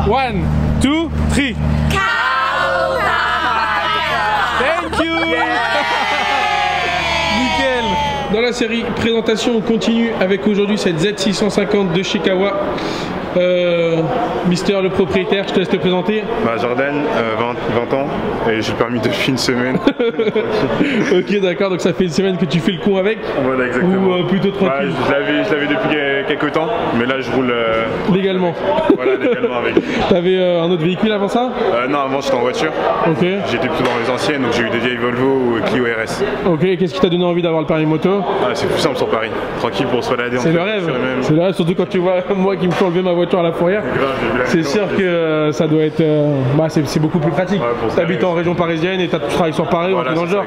1, 2, 3. Thank you. Nickel. Dans la série présentation, on continue avec aujourd'hui cette Z650 de chez Kawa. Mister le propriétaire, je te laisse te présenter. Jordan, 20 ans, et j'ai le permis depuis une semaine. Ok, d'accord, donc ça fait une semaine que tu fais le con avec. Voilà, exactement. Ou plutôt tranquille. Je l'avais depuis quelques temps, mais là je roule légalement. Voilà, légalement avec. T'avais un autre véhicule avant ça? Non, avant j'étais en voiture. Ok. J'étais plutôt dans les anciennes, donc j'ai eu des vieilles Volvo ou Clio RS. Ok, qu'est-ce qui t'a donné envie d'avoir le permis moto? C'est plus simple sur Paris, tranquille pour se balader. C'est le rêve. C'est le rêve, surtout quand tu vois moi qui me fais enlever ma voiture à la fourrière. C'est sûr que ça doit être. C'est beaucoup plus pratique. Ouais, t'habites en région parisienne et tu travailles sur Paris ou un truc dans le genre.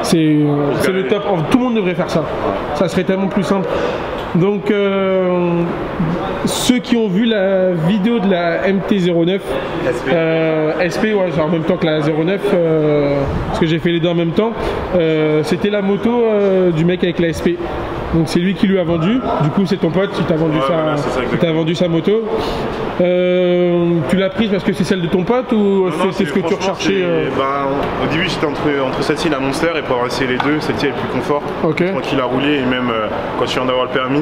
C'est le top. Tout le monde devrait faire ça. Ouais. Ça serait tellement plus simple. Donc, ceux qui ont vu la vidéo de la MT-09 SP, ouais, en même temps que la 09, parce que j'ai fait les deux en même temps, c'était la moto du mec avec la SP. Donc c'est lui qui lui a vendu, du coup c'est ton pote qui t'a vendu, vendu sa moto. Tu l'as prise parce que c'est celle de ton pote ou c'est ce que tu recherchais au début j'étais entre celle-ci et la Monster, et pour avoir essayé les deux, celle-ci est le plus confort, tranquille à rouler, et même quand je viens d'avoir le permis.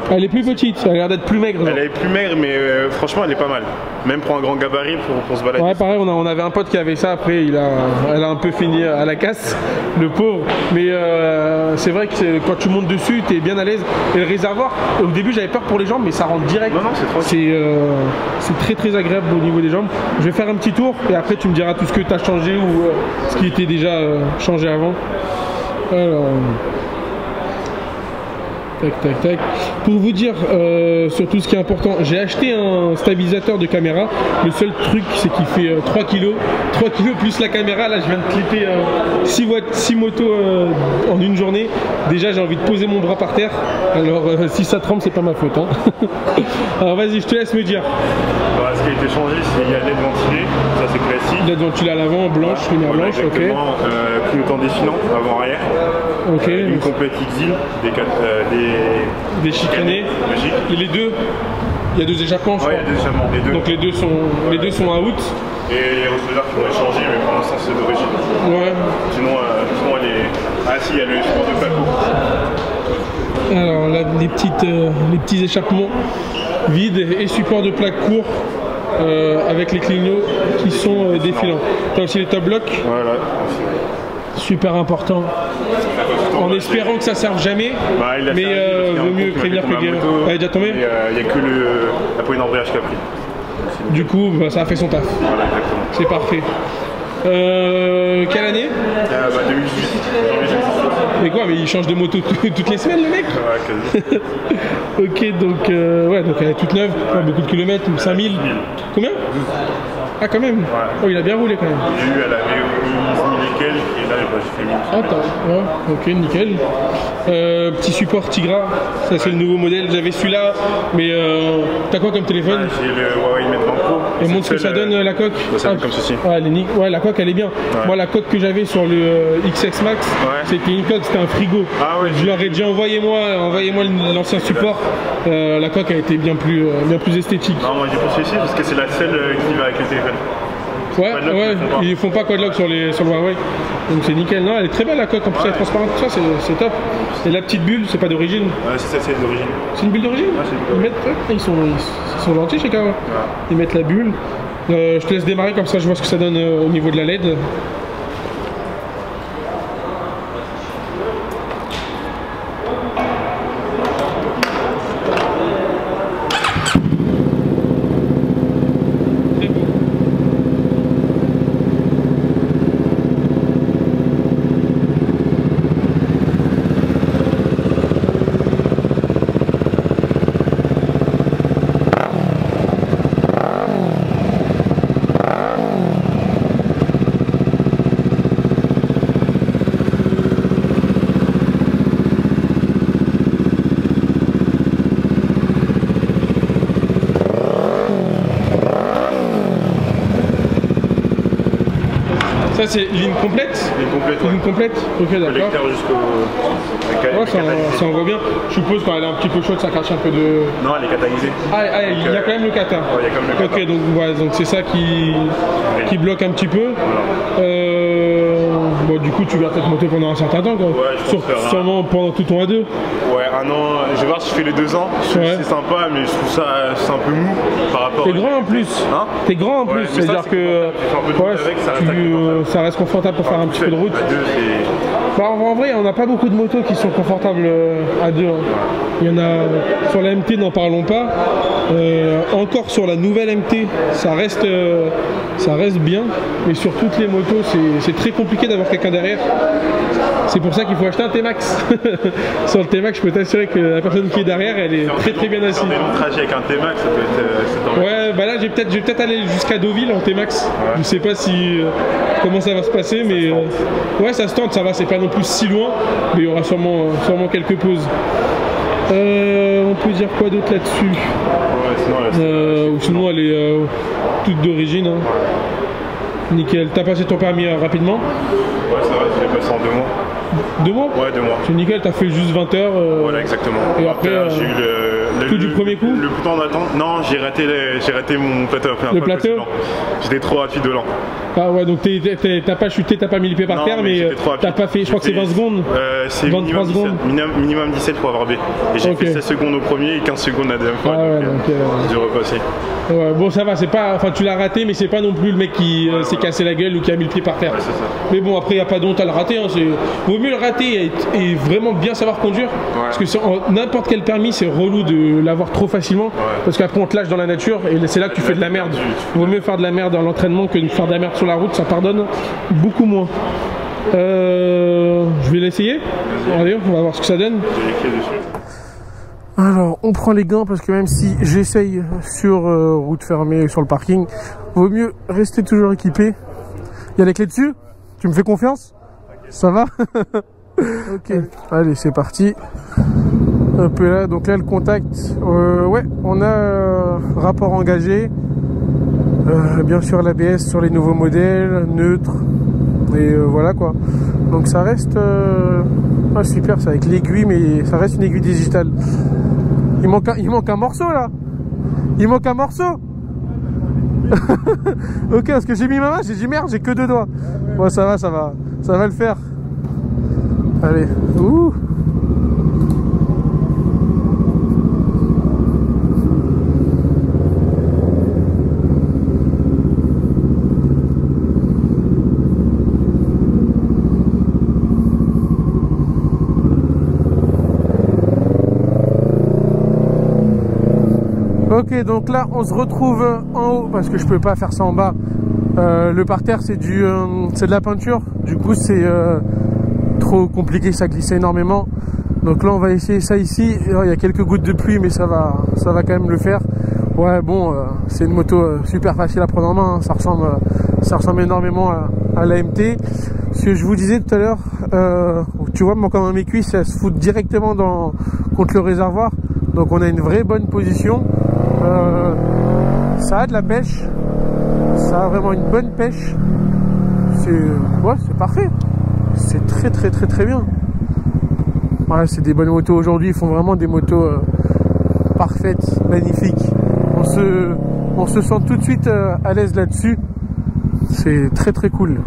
Elle est plus petite, elle a l'air d'être plus maigre. Elle est plus maigre, mais franchement elle est pas mal, même pour un grand gabarit pour se balader. Ouais, pareil, on avait un pote qui avait ça, après elle a un peu fini à la casse, le pauvre, mais c'est vrai que quand tu montes dessus, tu es bien à l'aise. Et le réservoir, au début j'avais peur pour les jambes, mais ça rentre direct. Non, c'est tranquille. C'est très très agréable au niveau des jambes. Je vais faire un petit tour et après tu me diras tout ce que tu as changé ou ce qui était déjà changé avant. Alors, tac. Pour vous dire sur tout ce qui est important, j'ai acheté un stabilisateur de caméra. Le seul truc c'est qu'il fait 3 kg. 3 kg plus la caméra. Là je viens de clipper 6 motos en une journée. Déjà j'ai envie de poser mon bras par terre. Alors si ça tremble c'est pas ma faute hein. Alors vas-y, je te laisse me dire. Ce qui a été changé, c'est qu'il y a LED ventilé, ça c'est classique. LED ventilé à l'avant, blanche, lumière blanche, ok. Clignotant défilant, avant-arrière. Ok. Une complète X-Hill, des chicanés. Et les deux, il y a 2 échappements, je crois. Ouais, il y a 2 échappements, les deux. Donc les deux sont à out. Et les receveurs qui vont changer, mais pour l'instant c'est d'origine. Ouais. Sinon elle est. Ah si, il y a le support de placo. Alors là, les petits échappements vides et support de plaque court. Avec les clignots qui sont défilants. Tu as aussi les top blocks. Voilà. Super important. En espérant que ça serve jamais, mais vaut mieux prévenir que guérir. Elle est déjà tombée. Il n'y a que la poignée d'embrayage qui a pris. Du coup, ça a fait son taf. Voilà, exactement. C'est parfait. Quelle année 2018. Mais quoi, mais il change de moto toutes les semaines le mec? Ouais, quasi. Ok, donc donc elle est toute neuve, beaucoup de kilomètres, 5000. Combien? 12. Ah quand même. Ouais. Oh, il a bien roulé quand même. J'ai eu, elle avait 1000 et quelques, et là j'ai fait 1000. Attends, ouais, ok, nickel. Petit support Tigra, ça c'est le nouveau modèle. J'avais celui-là, mais t'as quoi comme téléphone? J'ai le Huawei Mate 20 Pro. Et montre ce que ça donne la coque. Ça donne comme ceci. Ouais, la coque elle est bien. Ouais. Moi la coque que j'avais sur le XS Max, c'était une coque, c'était un frigo. Ah, ouais, je leur ai dit envoyez-moi l'ancien support. La coque a été bien plus esthétique. Non, moi j'ai pris celui-ci parce que c'est la seule qui va avec le téléphone. Ouais, ils font pas quadlock sur le Huawei. Donc c'est nickel. Non, elle est très belle la coque, en plus elle est transparente, tout ça c'est top. Et la petite bulle, c'est pas d'origine? Ouais, c'est d'origine. C'est une bulle d'origine? Ouais, c'est une bulle. Ils sont gentils chez Kawa. Ouais. Ils mettent la bulle. Je te laisse démarrer comme ça, je vois ce que ça donne au niveau de la LED. Ça c'est ligne complète. Ligne complète, ouais. Ligne complète. Ok, d'accord. Collecteur jusqu'au Ouais, ça envoie bien. Je suppose quand elle est un petit peu chaude, ça crache un peu de... Non, elle est catalysée. Ah, il y a quand même le kata. Ouais, il y a quand même le kata. Ok, donc voilà, donc c'est ça qui bloque un petit peu. Bon, du coup, tu vas peut-être monter pendant un certain temps, quoi. Ouais, je pense sûrement pendant tout ton A2. Ouais, un an. Je vais voir si je fais les 2 ans. Ouais. C'est sympa, mais je trouve ça c'est un peu mou par rapport. T'es grand en plus. Hein? T'es grand en plus, c'est-à-dire que ça reste confortable pour faire un petit peu de route. Bah, en vrai, on n'a pas beaucoup de motos qui sont confortables à 2. Hein. Il y en a sur la MT, n'en parlons pas. Encore sur la nouvelle MT, ça reste bien. Mais sur toutes les motos, c'est très compliqué d'avoir quelqu'un derrière. C'est pour ça qu'il faut acheter un T-Max. Sur le T-Max, je peux t'assurer que la personne qui est derrière, elle est très bien assise. Faire des longs trajets avec un T-Max, ça peut être... Ouais, bah là, je vais peut-être aller jusqu'à Deauville en T-Max. Ouais. Je sais pas comment ça va se passer, mais ouais, ça se tente, ça va, c'est pas non plus si loin, mais il y aura sûrement quelques pauses. On peut dire quoi d'autre là-dessus? Ouais, sinon elle est toute d'origine. Hein. Nickel. T'as passé ton permis rapidement? Ouais, ça va, je l'ai passé en 2 mois. 2 mois? Ouais, 2 mois. C'est nickel, t'as fait juste 20 heures. Voilà, exactement. Et après, j'ai eu tout du premier coup? Le temps d'attente. Non, j'ai raté mon plateau. Le plateau? J'étais trop rapide de l'an. Ah ouais, donc t'as pas chuté, t'as pas mis les pieds par terre, mais t'as pas fait, je crois que c'est 20 secondes. C'est 23 secondes. Minimum 17 pour avoir B. Et j'ai fait 16 secondes au premier et 15 secondes la deuxième fois. Ah ouais, donc j'ai repassé. Ouais, bon, ça va, c'est pas. Enfin, tu l'as raté, mais c'est pas non plus le mec qui s'est cassé la gueule ou qui a mis le pied par terre. Ouais, mais bon, après, il n'y a pas d'honte à le rater. Hein, vaut mieux le rater et vraiment bien savoir conduire. Ouais. Parce que n'importe quel permis, c'est relou de l'avoir trop facilement. Ouais. Parce qu'après, on te lâche dans la nature et c'est là que tu fais de la merde. Vaut mieux faire de la merde dans l'entraînement que de faire de la merde sur la route. Ça pardonne beaucoup moins. Je vais l'essayer. Allez, on va voir ce que ça donne. Alors, on prend les gants parce que même si j'essaye sur route fermée, sur le parking, vaut mieux rester toujours équipé. Il y a les clés dessus? Tu me fais confiance? Ça va? Ok, allez, c'est parti. Un peu là, donc là le contact, ouais, on a rapport engagé. Bien sûr l'ABS sur les nouveaux modèles, neutre, et voilà quoi. Donc ça reste super, c'est avec l'aiguille, mais ça reste une aiguille digitale. Il manque un morceau là. Il manque un morceau. Ok, parce que j'ai mis ma main, j'ai dit merde, j'ai que 2 doigts. Bon, ça va le faire. Allez, ouh. Ok, donc là on se retrouve en haut parce que je peux pas faire ça en bas. Le parterre c'est de la peinture, du coup c'est trop compliqué, ça glisse énormément. Donc là on va essayer ça ici. Il y a quelques gouttes de pluie mais ça va quand même le faire. Ouais bon, c'est une moto super facile à prendre en main, hein. Ça ressemble énormément à la MT. Ce que je vous disais tout à l'heure, tu vois, moi quand mes cuisses elles se foutent directement contre le réservoir. Donc on a une vraie bonne position. Ça a de la pêche, ça a vraiment une bonne pêche. C'est parfait. C'est très bien. Ouais, c'est des bonnes motos aujourd'hui. Ils font vraiment des motos parfaites, magnifiques. On se sent tout de suite à l'aise là-dessus. C'est très cool.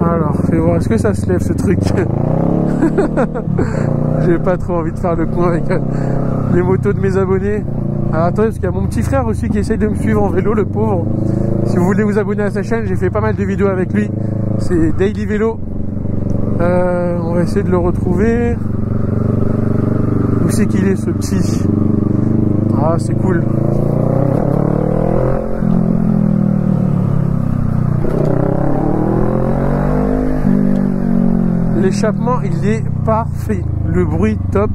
Alors, fais voir, est-ce que ça se lève ce truc? J'ai pas trop envie de faire le con avec les motos de mes abonnés. Alors attendez, parce qu'il y a mon petit frère aussi qui essaye de me suivre en vélo, le pauvre. Si vous voulez vous abonner à sa chaîne, j'ai fait pas mal de vidéos avec lui. C'est Daily Vélo. On va essayer de le retrouver. Où c'est qu'il est ce petit? Ah, c'est cool. L'échappement, il est parfait. Le bruit, top.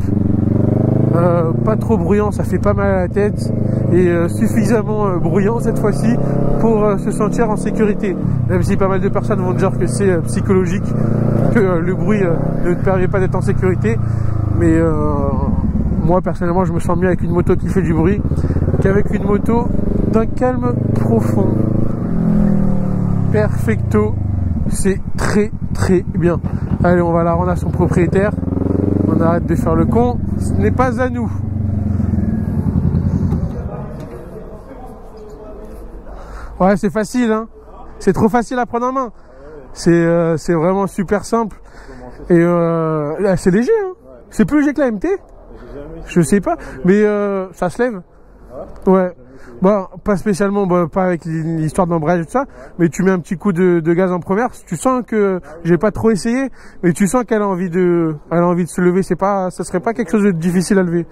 Pas trop bruyant, ça fait pas mal à la tête. Et suffisamment bruyant cette fois-ci pour se sentir en sécurité. Même si pas mal de personnes vont dire que c'est psychologique, que le bruit ne te permet pas d'être en sécurité. Mais moi personnellement je me sens mieux avec une moto qui fait du bruit qu'avec une moto d'un calme profond. Perfecto, c'est très bien. Allez, on va la rendre à son propriétaire. On on arrête de faire le con. Ce n'est pas à nous. Ouais, c'est facile, hein. C'est trop facile à prendre en main. C'est vraiment super simple. Et c'est léger, hein. C'est plus léger que la MT. Je sais pas, mais ça se lève. Ouais. Bon, pas spécialement, bon, pas avec l'histoire d'embrayage et tout ça, mais tu mets un petit coup de gaz en première, tu sens que j'ai pas trop essayé, mais tu sens qu'elle a envie de se lever. C'est pas, ça serait pas quelque chose de difficile à lever.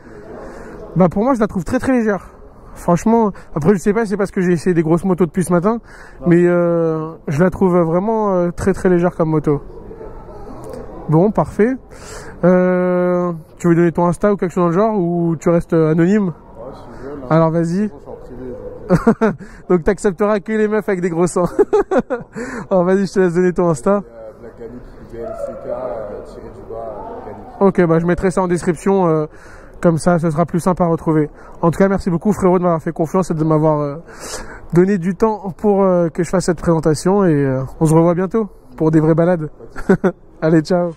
Bah pour moi, je la trouve très très légère. Franchement, après je sais pas, c'est parce que j'ai essayé des grosses motos depuis ce matin, mais je la trouve vraiment très très légère comme moto. Bon, parfait. Tu veux donner ton Insta ou quelque chose dans le genre, ou tu restes anonyme? Alors vas-y. Donc t'accepteras que les meufs avec des gros seins. Alors vas-y, je te laisse donner ton Insta. Ok, bah je mettrai ça en description, comme ça ce sera plus simple à retrouver. En tout cas, merci beaucoup frérot de m'avoir fait confiance et de m'avoir donné du temps pour que je fasse cette présentation, et on se revoit bientôt pour des vraies balades. Allez, ciao.